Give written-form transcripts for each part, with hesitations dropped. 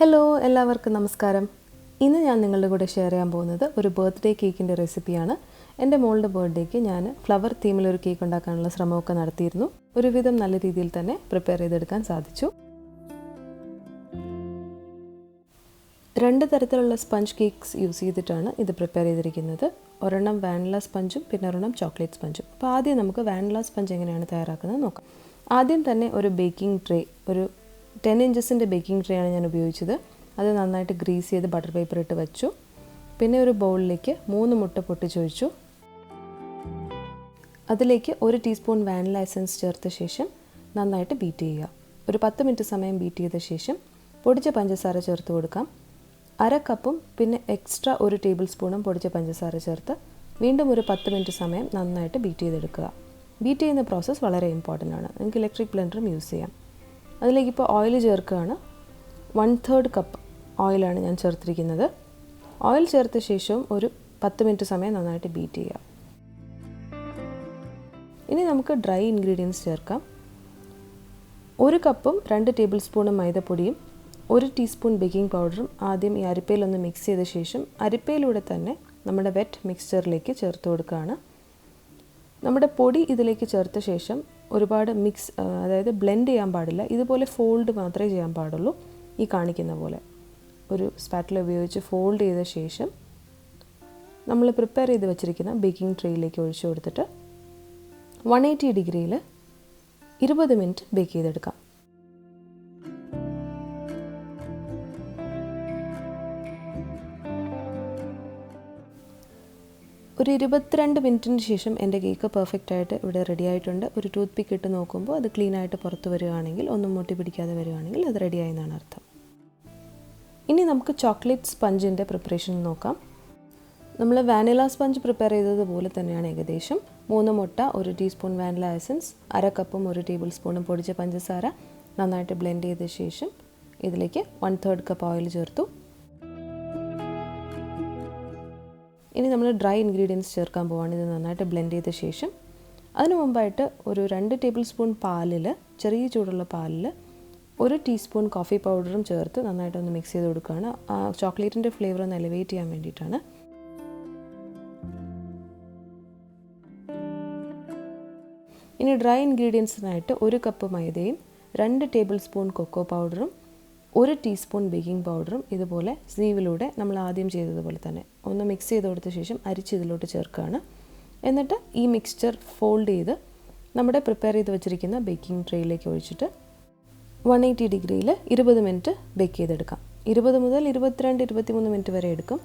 Hello എല്ലാവർക്കും നമസ്കാരം. ഇന്ന് ഞാൻ നിങ്ങളുടെ കൂടെ ഷെയർ ചെയ്യാൻ പോകുന്നത് ഒരു ബർത്ത്ഡേ കേക്കിൻ്റെ റെസിപ്പിയാണ്. എൻ്റെ മോളുടെ ബർത്ത്ഡേക്ക് ഞാൻ ഫ്ലവർ തീമിലൊരു കേക്ക് ഉണ്ടാക്കാനുള്ള ശ്രമമൊക്കെ നടത്തിയിരുന്നു. ഒരുവിധം നല്ല രീതിയിൽ തന്നെ പ്രിപ്പയർ ചെയ്തെടുക്കാൻ സാധിച്ചു. 2 തരത്തിലുള്ള സ്പഞ്ച് കേക്ക്സ് യൂസ് ചെയ്തിട്ടാണ് ഇത് പ്രിപ്പയർ ചെയ്തിരിക്കുന്നത്. ഒരെണ്ണം വാനില സ്പഞ്ചും പിന്നെ ഒരെണ്ണം ചോക്ലേറ്റ് സ്പഞ്ചും. അപ്പോൾ ആദ്യം നമുക്ക് വാനില സ്പഞ്ച് എങ്ങനെയാണ് തയ്യാറാക്കുന്നത് നോക്കാം. ആദ്യം തന്നെ ഒരു ബേക്കിംഗ് ട്രേ, ഒരു 10 ഇഞ്ചസിൻ്റെ ബേക്കിംഗ് ട്രേ ആണ് ഞാൻ ഉപയോഗിച്ചത്. അത് നന്നായിട്ട് ഗ്രീസ് ചെയ്ത് ബട്ടർ പേപ്പർ ഇട്ട് വെച്ചു. പിന്നെ ഒരു ബൗളിലേക്ക് 3 മുട്ട പൊട്ടിച്ചൊഴിച്ചു. അതിലേക്ക് 1 ടീസ്പൂൺ വാനില എസൻസ് ചേർത്ത ശേഷം നന്നായിട്ട് ബീറ്റ് ചെയ്യുക. ഒരു 10 മിനിറ്റ് സമയം ബീറ്റ് ചെയ്ത ശേഷം പൊടിച്ച പഞ്ചസാര ചേർത്ത് കൊടുക്കാം. 1/2 കപ്പും പിന്നെ എക്സ്ട്രാ 1 ടേബിൾ സ്പൂണും പൊടിച്ച പഞ്ചസാര ചേർത്ത് വീണ്ടും ഒരു 10 മിനിറ്റ് സമയം നന്നായിട്ട് ബീറ്റ് ചെയ്തെടുക്കുക. ബീറ്റ് ചെയ്യുന്ന പ്രോസസ്സ് വളരെ ഇമ്പോർട്ടൻ്റ് ആണ്. നിങ്ങൾക്ക് ഇലക്ട്രിക് ബ്ലെൻഡറും യൂസ് ചെയ്യാം. അതിലേക്ക് ഇപ്പോൾ ഓയിൽ ചേർക്കുകയാണ്. 1/3 കപ്പ് ഓയിലാണ് ഞാൻ ചേർത്തിരിക്കുന്നത്. ഓയിൽ ചേർത്ത ശേഷവും ഒരു 10 മിനിറ്റ് സമയം നന്നായിട്ട് ബീറ്റ് ചെയ്യുക. ഇനി നമുക്ക് ഡ്രൈ ഇൻഗ്രീഡിയൻസ് ചേർക്കാം. 1 കപ്പും 2 ടേബിൾ സ്പൂണും മൈദപ്പൊടിയും 1 ടീസ്പൂൺ ബേക്കിംഗ് പൗഡറും ആദ്യം ഈ അരിപ്പയിലൊന്ന് മിക്സ് ചെയ്ത ശേഷം അരിപ്പയിലൂടെ തന്നെ നമ്മുടെ വെറ്റ് മിക്സ്ചറിലേക്ക് ചേർത്ത് കൊടുക്കുകയാണ്. നമ്മുടെ പൊടി ഇതിലേക്ക് ചേർത്ത ശേഷം ഒരുപാട് അതായത് ബ്ലെൻഡ് ചെയ്യാൻ പാടില്ല. ഇതുപോലെ ഫോൾഡ് മാത്രമേ ചെയ്യാൻ പാടുള്ളൂ. ഈ കാണിക്കുന്ന പോലെ ഒരു സ്പാറ്റില ഉപയോഗിച്ച് ഫോൾഡ് ചെയ്ത ശേഷം നമ്മൾ പ്രിപ്പയർ ചെയ്ത് വെച്ചിരിക്കുന്ന ബേക്കിംഗ് ട്രേയിലേക്ക് ഒഴിച്ചു കൊടുത്തിട്ട് 180 ഡിഗ്രിയിൽ 20 മിനിറ്റ് ബേക്ക് ചെയ്തെടുക്കാം. ഒരു 22 മിനിറ്റിന് ശേഷം എൻ്റെ കേക്ക് പെർഫെക്റ്റ് ആയിട്ട് ഇവിടെ റെഡി ആയിട്ടുണ്ട്. ഒരു ടൂത്ത് പിക്ക് ഇട്ട് നോക്കുമ്പോൾ അത് ക്ലീൻ ആയിട്ട് പുറത്ത് വരികയാണെങ്കിൽ, ഒന്നും മുട്ടി പിടിക്കാതെ വരികയാണെങ്കിൽ അത് റെഡിയായി എന്നാണ് അർത്ഥം. ഇനി നമുക്ക് ചോക്ലേറ്റ് സ്പഞ്ചിൻ്റെ പ്രിപ്പറേഷൻ നോക്കാം. നമ്മൾ വാനില സ്പഞ്ച് പ്രിപ്പയർ ചെയ്തതുപോലെ തന്നെയാണ് ഏകദേശം. 3 മുട്ട, 1 ടീസ്പൂൺ വാനില എസൻസ്, 1/2 കപ്പും 1 ടേബിൾ സ്പൂണും പൊടിച്ച പഞ്ചസാര നന്നായിട്ട് ബ്ലെൻഡ് ചെയ്ത ശേഷം ഇതിലേക്ക് 1/3 കപ്പ് ഓയിൽ ചേർത്തു. ഇനി നമ്മൾ ഡ്രൈ ഇൻഗ്രീഡിയൻസ് ചേർക്കാൻ പോവാണ്. ഇത് നന്നായിട്ട് ബ്ലെൻഡ് ചെയ്ത ശേഷം അതിനു മുമ്പായിട്ട് ഒരു 2 ടേബിൾ സ്പൂൺ പാലിൽ, ചെറിയ ചൂടുള്ള പാലിൽ 1 ടീസ്പൂൺ കോഫി പൗഡറും ചേർത്ത് നന്നായിട്ടൊന്ന് മിക്സ് ചെയ്ത് കൊടുക്കുകയാണ്. ആ ചോക്ലേറ്റിൻ്റെ ഫ്ലേവർ ഒന്ന് എലിവേറ്റ് ചെയ്യാൻ വേണ്ടിയിട്ടാണ്. ഇനി ഡ്രൈ ഇൻഗ്രീഡിയൻസിനായിട്ട് 1 കപ്പ് മൈദയും 2 ടേബിൾ സ്പൂൺ കൊക്കോ പൗഡറും 1 ടീസ്പൂൺ ബേക്കിംഗ് പൗഡറും ഇതുപോലെ സ്ലീവിലൂടെ നമ്മൾ ആദ്യം ചെയ്തതുപോലെ തന്നെ ഒന്ന് മിക്സ് ചെയ്ത് കൊടുത്ത ശേഷം അരിച്ച് ഇതിലോട്ട് ചേർക്കുകയാണ്. എന്നിട്ട് ഈ മിക്സ്ചർ ഫോൾഡ് ചെയ്ത് നമ്മുടെ പ്രിപ്പയർ ചെയ്ത് വെച്ചിരിക്കുന്ന ബേക്കിംഗ് ട്രേയിലേക്ക് ഒഴിച്ചിട്ട് 180 ഡിഗ്രിയിൽ 20 മിനിറ്റ് ബേക്ക് ചെയ്തെടുക്കാം. 20 മുതൽ 22-23 മിനിറ്റ് വരെ എടുക്കും.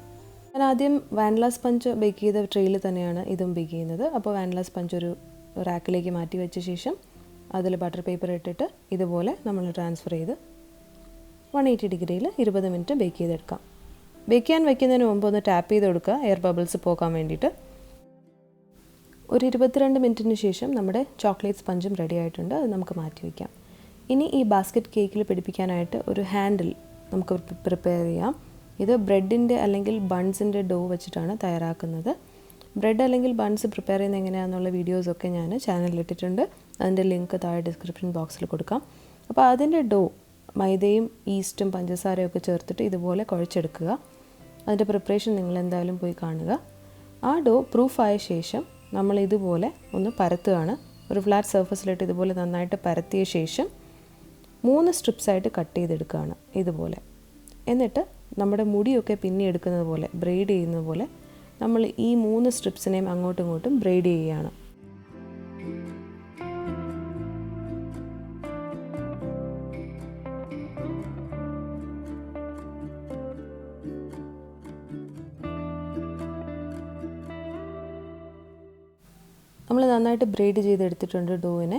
ഞാൻ ആദ്യം വാനില സ്പഞ്ച് ബേക്ക് ചെയ്ത ട്രേയിൽ തന്നെയാണ് ഇതും ബേക്ക് ചെയ്യുന്നത്. അപ്പോൾ വാനില സ്പഞ്ച് ഒരു റാക്കിലേക്ക് മാറ്റി വെച്ച ശേഷം അതിൽ ബട്ടർ പേപ്പർ ഇട്ടിട്ട് ഇതുപോലെ നമ്മൾ ട്രാൻസ്ഫർ ചെയ്ത് 180 ഡിഗ്രിയിൽ 20 മിനിറ്റ് ബേക്ക് ചെയ്തെടുക്കാം. ബേക്ക് ചെയ്യാൻ വയ്ക്കുന്നതിന് മുമ്പ് ഒന്ന് ടാപ്പ് ചെയ്ത് കൊടുക്കുക, എയർ ബബിൾസ് പോകാൻ വേണ്ടിയിട്ട്. ഒരു 22 മിനിറ്റിന് ശേഷം നമ്മുടെ ചോക്ലേറ്റ് സ്പഞ്ചും റെഡി ആയിട്ടുണ്ട്. അത് നമുക്ക് മാറ്റി വയ്ക്കാം. ഇനി ഈ ബാസ്ക്കറ്റ് കേക്കിൽ പിടിപ്പിക്കാനായിട്ട് ഒരു ഹാൻഡിൽ നമുക്ക് പ്രിപ്പയർ ചെയ്യാം. ഇത് ബ്രെഡിൻ്റെ അല്ലെങ്കിൽ ബൺസിൻ്റെ ഡോ വെച്ചിട്ടാണ് തയ്യാറാക്കുന്നത്. ബ്രെഡ് അല്ലെങ്കിൽ ബൺസ് പ്രിപ്പയർ ചെയ്യുന്നത് എങ്ങനെയാണെന്നുള്ള വീഡിയോസൊക്കെ ഞാൻ ചാനലിൽ ഇട്ടിട്ടുണ്ട്. അതിൻ്റെ ലിങ്ക് താഴെ ഡിസ്ക്രിപ്ഷൻ ബോക്സിൽ കൊടുക്കാം. അപ്പോൾ അതിൻ്റെ ഡോ മൈദയും ഈസ്റ്റും പഞ്ചസാരയും ഒക്കെ ചേർത്തിട്ട് ഇതുപോലെ കുഴച്ചെടുക്കുക. അതിൻ്റെ പ്രിപ്പറേഷൻ നിങ്ങൾ എന്തായാലും പോയി കാണുക. ആ ഡോ പ്രൂഫായ ശേഷം നമ്മൾ ഇതുപോലെ ഒന്ന് പരത്തുകയാണ്. ഒരു ഫ്ലാറ്റ് സർഫസിലിട്ട് ഇതുപോലെ നന്നായിട്ട് പരത്തിയ ശേഷം 3 സ്ട്രിപ്സായിട്ട് കട്ട് ചെയ്തെടുക്കുകയാണ് ഇതുപോലെ. എന്നിട്ട് നമ്മുടെ മുടിയൊക്കെ പിന്നിയെടുക്കുന്നത് പോലെ, ബ്രെയ്ഡ് ചെയ്യുന്നത് പോലെ നമ്മൾ ഈ 3 സ്ട്രിപ്സിനെയും അങ്ങോട്ടും ഇങ്ങോട്ടും ബ്രെയ്ഡ് ചെയ്യുകയാണ്. നമ്മൾ നന്നായിട്ട് ബ്രെയ്ഡ് ചെയ്തെടുത്തിട്ടുണ്ട് ഡോവിനെ.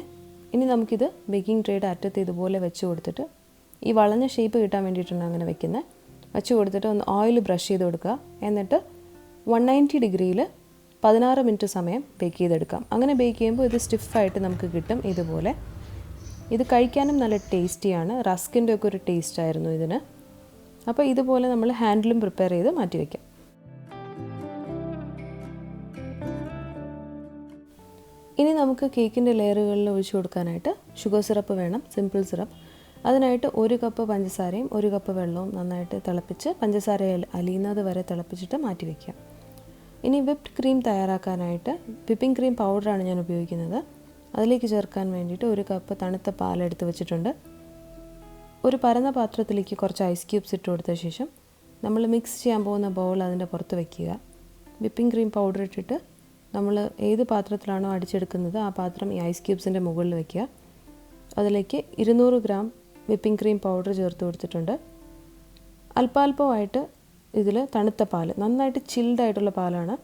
ഇനി നമുക്കിത് ബേക്കിംഗ് ട്രേയുടെ അറ്റത്ത് ഇതുപോലെ വെച്ച് കൊടുത്തിട്ട്, ഈ വളഞ്ഞ ഷേപ്പ് കിട്ടാൻ വേണ്ടിയിട്ടാണ് അങ്ങനെ വെക്കുന്നത്, വെച്ച് കൊടുത്തിട്ട് ഒന്ന് ഓയിൽ ബ്രഷ് ചെയ്ത് കൊടുക്കുക. എന്നിട്ട് 190 ഡിഗ്രിയിൽ 16 മിനിറ്റ് സമയം ബേക്ക് ചെയ്തെടുക്കാം. അങ്ങനെ ബേക്ക് ചെയ്യുമ്പോൾ ഇത് സ്റ്റിഫായിട്ട് നമുക്ക് കിട്ടും ഇതുപോലെ. ഇത് കഴിക്കാനും നല്ല ടേസ്റ്റിയാണ്. റസ്കിൻ്റെ ഒക്കെ ഒരു ടേസ്റ്റ് ആയിരുന്നു ഇതിന്. അപ്പോൾ ഇതുപോലെ നമ്മൾ ഹാൻഡിലും പ്രിപ്പയർ ചെയ്ത് മാറ്റി വയ്ക്കാം. ഇനി നമുക്ക് കേക്കിൻ്റെ ലെയറുകളിൽ ഒഴിച്ചു കൊടുക്കാനായിട്ട് ഷുഗർ സിറപ്പ് വേണം, സിമ്പിൾ സിറപ്പ്. അതിനായിട്ട് 1 കപ്പ് പഞ്ചസാരയും 1 കപ്പ് വെള്ളവും നന്നായിട്ട് തിളപ്പിച്ച് പഞ്ചസാര അലിയുന്നത് വരെ തിളപ്പിച്ചിട്ട് മാറ്റി വയ്ക്കുക. ഇനി വിപ്ഡ് ക്രീം തയ്യാറാക്കാനായിട്ട് വിപ്പിംഗ് ക്രീം പൗഡറാണ് ഞാൻ ഉപയോഗിക്കുന്നത്. അതിലേക്ക് ചേർക്കാൻ വേണ്ടിയിട്ട് 1 കപ്പ് തണുത്ത പാലെടുത്ത് വെച്ചിട്ടുണ്ട്. ഒരു പരന്ന പാത്രത്തിലേക്ക് കുറച്ച് ഐസ് ക്യൂബ്സ് ഇട്ട് കൊടുത്ത ശേഷം നമ്മൾ മിക്സ് ചെയ്യാൻ പോകുന്ന ബൗൾ അതിൻ്റെ പുറത്ത് വയ്ക്കുക. വിപ്പിംഗ് ക്രീം പൗഡർ ഇട്ടിട്ട് നമ്മൾ ഏത് പാത്രത്തിലാണോ അടിച്ചെടുക്കുന്നത് ആ പാത്രം ഈ ഐസ് ക്യൂബ്സിൻ്റെ മുകളിൽ വയ്ക്കുക. അതിലേക്ക് 200 ഗ്രാം വിപ്പിംഗ് ക്രീം പൗഡർ ചേർത്ത് കൊടുത്തിട്ടുണ്ട്. അല്പാൽപമായിട്ട് ഇതിൽ തണുത്ത പാൽ, നന്നായിട്ട് ചിൽഡായിട്ടുള്ള പാലാണ്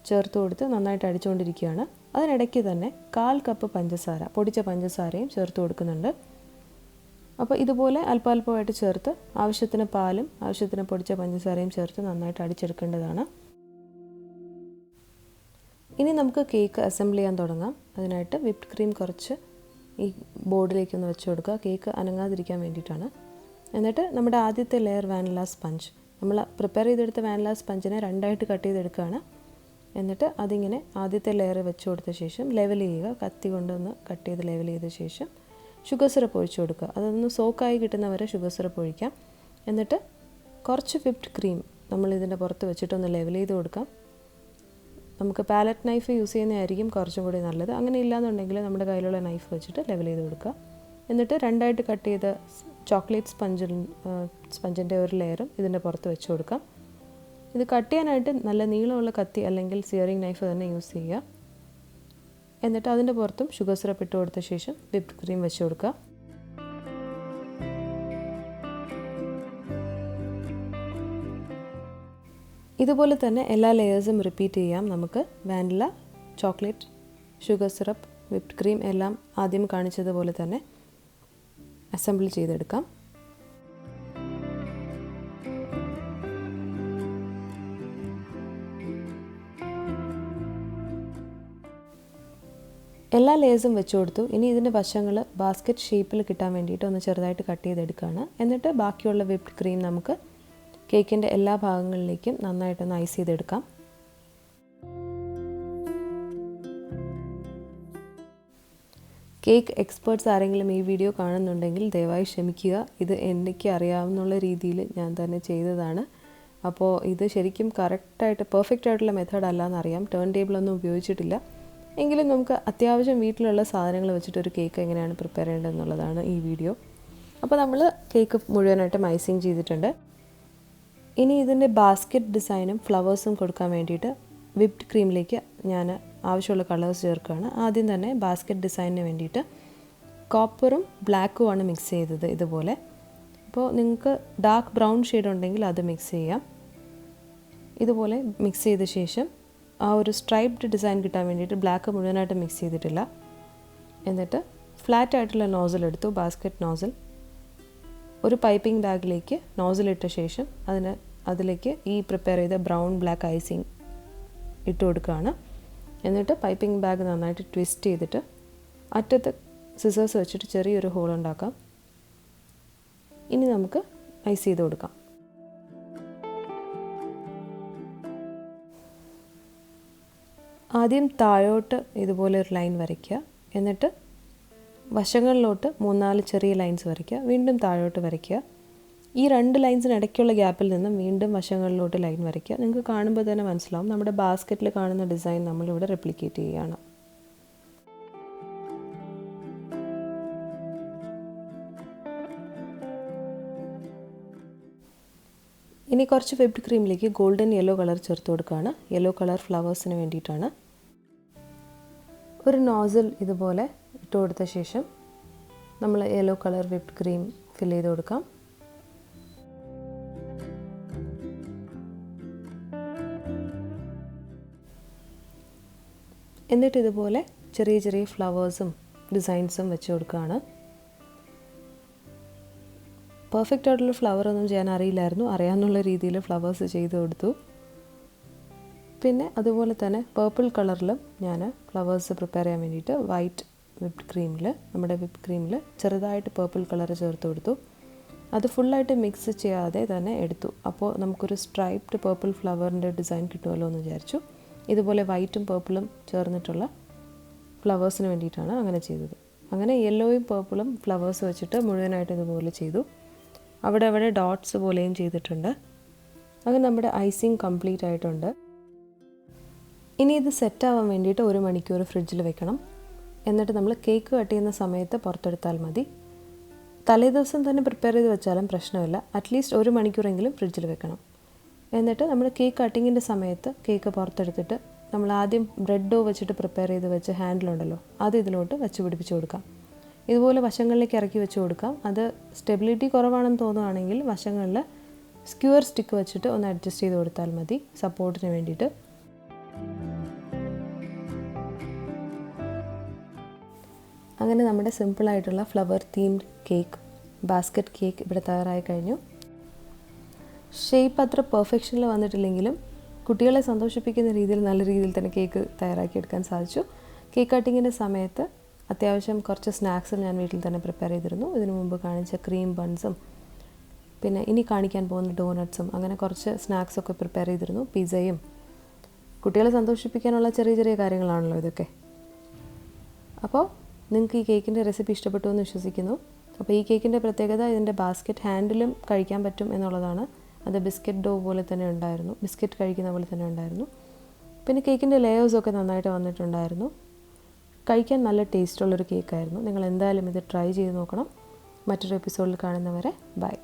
ചേർത്ത് കൊടുത്ത് നന്നായിട്ട് അടിച്ചുകൊണ്ടിരിക്കുകയാണ്. അതിനിടയ്ക്ക് തന്നെ 1/4 കപ്പ് പഞ്ചസാര, പൊടിച്ച പഞ്ചസാരയും ചേർത്ത് കൊടുക്കുന്നുണ്ട്. അപ്പോൾ ഇതുപോലെ അല്പാൽപമായിട്ട് ചേർത്ത് ആവശ്യത്തിന് പാലും ആവശ്യത്തിന് പൊടിച്ച പഞ്ചസാരയും ചേർത്ത് നന്നായിട്ട് അടിച്ചെടുക്കേണ്ടതാണ്. ഇനി നമുക്ക് കേക്ക് അസംബിൾ ചെയ്യാൻ തുടങ്ങാം. അതിനായിട്ട് വിപ്ഡ് ക്രീം കുറച്ച് ഈ ബോർഡിലേക്കൊന്ന് വെച്ച് കൊടുക്കുക, കേക്ക് അനങ്ങാതിരിക്കാൻ വേണ്ടിയിട്ടാണ്. എന്നിട്ട് നമ്മുടെ ആദ്യത്തെ ലെയർ വാനില സ്പഞ്ച്, നമ്മൾ പ്രിപ്പയർ ചെയ്തെടുത്ത വാനില സ്പഞ്ചിനെ 2ആയിട്ട് കട്ട് ചെയ്തെടുക്കുകയാണ്. എന്നിട്ട് അതിങ്ങനെ ആദ്യത്തെ ലെയർ വെച്ച് കൊടുത്ത ശേഷം ലെവൽ ചെയ്യുക. കത്തി കൊണ്ടൊന്ന് കട്ട് ചെയ്ത് ലെവൽ ചെയ്ത ശേഷം ഷുഗർ സിറപ്പ് ഒഴിച്ച് കൊടുക്കുക. അതൊന്ന് സോക്കായി കിട്ടുന്നവരെ ഷുഗർ സിറപ്പ് ഒഴിക്കാം. എന്നിട്ട് കുറച്ച് വിപ്ഡ് ക്രീം നമ്മൾ ഇതിൻ്റെ പുറത്ത് വെച്ചിട്ടൊന്ന് ലെവൽ ചെയ്ത് കൊടുക്കാം. നമുക്ക് പാലറ്റ് നൈഫ് യൂസ് ചെയ്യുന്നതായിരിക്കും കുറച്ചും കൂടി നല്ലത്. അങ്ങനെ ഇല്ലയെന്നുണ്ടെങ്കിൽ നമ്മുടെ കയ്യിലുള്ള നൈഫ് വെച്ചിട്ട് ലെവൽ ചെയ്ത് കൊടുക്കുക. എന്നിട്ട് 2ആയിട്ട് കട്ട് ചെയ്ത ചോക്ലേറ്റ് സ്പഞ്ചിൻ്റെ ഒരു ലെയറും ഇതിൻ്റെ പുറത്ത് വെച്ച് കൊടുക്കാം. ഇത് കട്ട് ചെയ്യാനായിട്ട് നല്ല നീളമുള്ള കത്തി അല്ലെങ്കിൽ സിയറിംഗ് നൈഫ് തന്നെ യൂസ് ചെയ്യുക. എന്നിട്ട് അതിൻ്റെ പുറത്തും ഷുഗർ സിറപ്പ് ഇട്ട് കൊടുത്ത ശേഷം വിപ്ഡ് ക്രീം വെച്ച് കൊടുക്കുക. ഇതുപോലെ തന്നെ എല്ലാ ലെയേഴ്സും റിപ്പീറ്റ് ചെയ്യാം. നമുക്ക് vanilla, chocolate, sugar syrup, whipped cream എല്ലാം ആദ്യം കാണിച്ചതുപോലെ തന്നെ അസംബിൾ ചെയ്തെടുക്കാം. എല്ലാ ലെയേഴ്സും വെച്ച് കൊടുത്തു. ഇനി ഇതിൻ്റെ വശങ്ങൾ ബാസ്ക്കറ്റ് ഷേപ്പിൽ കിട്ടാൻ വേണ്ടിയിട്ട് ഒന്ന് ചെറുതായിട്ട് കട്ട് ചെയ്തെടുക്കുകയാണ്. എന്നിട്ട് ബാക്കിയുള്ള വിപ്ഡ് ക്രീം നമുക്ക് കേക്കിൻ്റെ എല്ലാ ഭാഗങ്ങളിലേക്കും നന്നായിട്ടൊന്ന് ഐസ് ചെയ്തെടുക്കാം. കേക്ക് എക്സ്പേർട്സ് ആരെങ്കിലും ഈ വീഡിയോ കാണുന്നുണ്ടെങ്കിൽ ദയവായി ക്ഷമിക്കുക. ഇത് എനിക്ക് അറിയാവുന്ന രീതിയിൽ ഞാൻ തന്നെ ചെയ്തതാണ്. അപ്പോൾ ഇത് ശരിക്കും കറക്റ്റായിട്ട് പെർഫെക്റ്റ് ആയിട്ടുള്ള മെത്തേഡ് അല്ലാന്നറിയാം. ടേൺ ടേബിളൊന്നും ഉപയോഗിച്ചിട്ടില്ല. എങ്കിലും നമുക്ക് അത്യാവശ്യം വീട്ടിലുള്ള സാധനങ്ങൾ വെച്ചിട്ടൊരു കേക്ക് എങ്ങനെയാണ് പ്രിപ്പയർ ചെയ്യേണ്ടതെന്നുള്ളതാണ് ഈ വീഡിയോ. അപ്പോൾ നമ്മൾ കേക്ക് മുഴുവനായിട്ടും ഐസിങ് ചെയ്തിട്ടുണ്ട്. ഇനി ഇതിൻ്റെ ബാസ്ക്കറ്റ് ഡിസൈനും ഫ്ലവേഴ്സും കൊടുക്കാൻ വേണ്ടിയിട്ട് വിപ്ഡ് ക്രീമിലേക്ക് ഞാൻ ആവശ്യമുള്ള കളേഴ്സ് ചേർക്കുകയാണ്. ആദ്യം തന്നെ ബാസ്ക്കറ്റ് ഡിസൈനിന് വേണ്ടിയിട്ട് കോപ്പറും ബ്ലാക്കുമാണ് മിക്സ് ചെയ്തത് ഇതുപോലെ. അപ്പോൾ നിങ്ങൾക്ക് ഡാർക്ക് ബ്രൗൺ ഷെയ്ഡ് ഉണ്ടെങ്കിൽ അത് മിക്സ് ചെയ്യാം. ഇതുപോലെ മിക്സ് ചെയ്ത ശേഷം ആ ഒരു സ്ട്രൈപ്ഡ് ഡിസൈൻ കിട്ടാൻ വേണ്ടിയിട്ട് ബ്ലാക്ക് മുഴുവനായിട്ട് മിക്സ് ചെയ്തിട്ടില്ല. എന്നിട്ട് ഫ്ലാറ്റ് ആയിട്ടുള്ള നോസിൽ എടുത്തു, ബാസ്ക്കറ്റ് നോസിൽ. ഒരു പൈപ്പിംഗ് ബാഗിലേക്ക് നോസിലിട്ട ശേഷം അതിലേക്ക് ഈ പ്രിപ്പയർ ചെയ്ത ബ്രൗൺ ബ്ലാക്ക് ഐസിങ് ഇട്ട് കൊടുക്കുകയാണ്. എന്നിട്ട് പൈപ്പിംഗ് ബാഗ് നന്നായിട്ട് ട്വിസ്റ്റ് ചെയ്തിട്ട് അറ്റത്ത് സിസേഴ്സ് വെച്ചിട്ട് ചെറിയൊരു ഹോൾ ഉണ്ടാക്കാം. ഇനി നമുക്ക് ഐസ് ചെയ്ത് കൊടുക്കാം. ആദ്യം താഴോട്ട് ഇതുപോലെ ഒരു ലൈൻ വരയ്ക്കുക. എന്നിട്ട് വശങ്ങളിലോട്ട് 3-4 ചെറിയ ലൈൻസ് വരയ്ക്കുക. വീണ്ടും താഴോട്ട് വരയ്ക്കുക. ഈ 2 ലൈൻസിന് ഇടയ്ക്കുള്ള ഗ്യാപ്പിൽ നിന്നും വീണ്ടും വശങ്ങളിലോട്ട് ലൈൻ വരയ്ക്കുക. നിങ്ങൾക്ക് കാണുമ്പോൾ തന്നെ മനസ്സിലാവും നമ്മുടെ ബാസ്ക്കറ്റിൽ കാണുന്ന ഡിസൈൻ നമ്മളിവിടെ റെപ്ലിക്കേറ്റ് ചെയ്യുകയാണ്. ഇനി കുറച്ച് വിപ്ഡ് ക്രീമിലേക്ക് ഗോൾഡൻ യെല്ലോ കളർ ചേർത്ത് കൊടുക്കുകയാണ്. യെല്ലോ കളർ ഫ്ലവേഴ്സിന് വേണ്ടിയിട്ടാണ്. ഒരു നോസിൽ ഇതുപോലെ ഇട്ട് കൊടുത്ത ശേഷം നമ്മൾ യെല്ലോ കളർ വിപ്ഡ് ക്രീം ഫിൽ ചെയ്ത് കൊടുക്കാം. എന്നിട്ട് ഇതുപോലെ ചെറിയ ചെറിയ ഫ്ലവേഴ്സും ഡിസൈൻസും വെച്ച് കൊടുക്കുകയാണ്. പെർഫെക്റ്റ് ആയിട്ടുള്ള ഫ്ലവറൊന്നും ചെയ്യാൻ അറിയില്ലായിരുന്നു. അറിയാവുന്ന രീതിയിൽ ഫ്ലവേഴ്സ് ചെയ്ത് കൊടുത്തു. പിന്നെ അതുപോലെ തന്നെ പേർപ്പിൾ കളറിലും ഞാൻ ഫ്ലവേഴ്സ് പ്രിപ്പയർ ചെയ്യാൻ വേണ്ടിയിട്ട് വൈറ്റ് നമ്മുടെ വിപ്ഡ് ക്രീമിൽ ചെറുതായിട്ട് പേർപ്പിൾ കളർ ചേർത്ത് കൊടുത്തു. അത് ഫുള്ളായിട്ട് മിക്സ് ചെയ്യാതെ തന്നെ എടുത്തു. അപ്പോൾ നമുക്കൊരു സ്ട്രൈപ്ഡ് പേർപ്പിൾ ഫ്ലവറിൻ്റെ ഡിസൈൻ കിട്ടുമല്ലോ എന്ന് വിചാരിച്ചു. ഇതുപോലെ വൈറ്റും പേർപ്പിളും ചേർന്നിട്ടുള്ള ഫ്ലവേഴ്സിന് വേണ്ടിയിട്ടാണ് അങ്ങനെ ചെയ്തത്. അങ്ങനെ യെല്ലോയും പേർപ്പിളും ഫ്ലവേഴ്സ് വെച്ചിട്ട് മുഴുവനായിട്ട് ഇതുപോലെ ചെയ്തു. അവിടെ ഡോട്ട്സ് പോലെയും ചെയ്തിട്ടുണ്ട്. അങ്ങനെ നമ്മുടെ ഐസിങ് കംപ്ലീറ്റ് ആയിട്ടുണ്ട്. ഇനി ഇത് സെറ്റാവാൻ വേണ്ടിയിട്ട് 1 മണിക്കൂർ ഫ്രിഡ്ജിൽ വെക്കണം. എന്നിട്ട് നമ്മൾ കേക്ക് കട്ട് ചെയ്യുന്ന സമയത്ത് പുറത്തെടുത്താൽ മതി. തലേദിവസം തന്നെ പ്രിപ്പയർ ചെയ്ത് വെച്ചാലും പ്രശ്നമില്ല. അറ്റ്ലീസ്റ്റ് 1 മണിക്കൂറെങ്കിലും ഫ്രിഡ്ജിൽ വെക്കണം. എന്നിട്ട് നമ്മൾ കേക്ക് കട്ടിങ്ങിൻ്റെ സമയത്ത് കേക്ക് പുറത്തെടുത്തിട്ട് നമ്മൾ ആദ്യം ബ്രെഡ് ഡോ വെച്ചിട്ട് പ്രിപ്പയർ ചെയ്ത് വെച്ച ഹാൻഡിലുണ്ടല്ലോ, അത് ഇതിലോട്ട് വെച്ച് പിടിപ്പിച്ച് കൊടുക്കാം. ഇതുപോലെ വശങ്ങളിലേക്ക് ഇറക്കി വെച്ച് കൊടുക്കാം. അത് സ്റ്റെബിലിറ്റി കുറവാണെന്ന് തോന്നുകയാണെങ്കിൽ വശങ്ങളിൽ സ്ക്യൂർ സ്റ്റിക്ക് വെച്ചിട്ട് ഒന്ന് അഡ്ജസ്റ്റ് ചെയ്ത് കൊടുത്താൽ മതി, സപ്പോർട്ടിന് വേണ്ടിയിട്ട്. അങ്ങനെ നമ്മുടെ സിമ്പിളായിട്ടുള്ള flower themed cake, basket cake ഇവിടെ തയ്യാറായി കഴിഞ്ഞു. ഷേപ്പ് അത്ര പെർഫെക്ഷനിൽ വന്നിട്ടില്ലെങ്കിലും കുട്ടികളെ സന്തോഷിപ്പിക്കുന്ന രീതിയിൽ നല്ല രീതിയിൽ തന്നെ കേക്ക് തയ്യാറാക്കിയെടുക്കാൻ സാധിച്ചു. കേക്ക് കട്ടിങ്ങിൻ്റെ സമയത്ത് അത്യാവശ്യം കുറച്ച് സ്നാക്സും ഞാൻ വീട്ടിൽ തന്നെ പ്രിപ്പയർ ചെയ്തിരുന്നു. ഇതിനു മുമ്പ് കാണിച്ച ക്രീം ബൺസും പിന്നെ ഇനി കാണിക്കാൻ പോകുന്ന ഡോനട്ട്സും അങ്ങനെ കുറച്ച് സ്നാക്സൊക്കെ പ്രിപ്പയർ ചെയ്തിരുന്നു. പിസയും. കുട്ടികളെ സന്തോഷിപ്പിക്കാനുള്ള ചെറിയ ചെറിയ കാര്യങ്ങളാണല്ലോ ഇതൊക്കെ. അപ്പോൾ നിങ്ങൾക്ക് ഈ കേക്കിൻ്റെ റെസിപ്പി ഇഷ്ടപ്പെട്ടു എന്ന് വിശ്വസിക്കുന്നു. അപ്പോൾ ഈ കേക്കിൻ്റെ പ്രത്യേകത ഇതിൻ്റെ ബാസ്ക്കറ്റ് ഹാൻഡിലും കഴിക്കാൻ പറ്റും എന്നുള്ളതാണ്. അത് ബിസ്ക്കറ്റ് ഡോ പോലെ തന്നെ ഉണ്ടായിരുന്നു, ബിസ്ക്കറ്റ് കഴിക്കുന്ന പോലെ തന്നെ ഉണ്ടായിരുന്നു. പിന്നെ കേക്കിൻ്റെ ലെയേഴ്സൊക്കെ നന്നായിട്ട് വന്നിട്ടുണ്ടായിരുന്നു. കഴിക്കാൻ നല്ല ടേസ്റ്റുള്ളൊരു കേക്കായിരുന്നു. നിങ്ങൾ എന്തായാലും ഇത് ട്രൈ ചെയ്ത് നോക്കണം. മറ്റൊരു എപ്പിസോഡിൽ കാണുന്നവരെ ബൈ.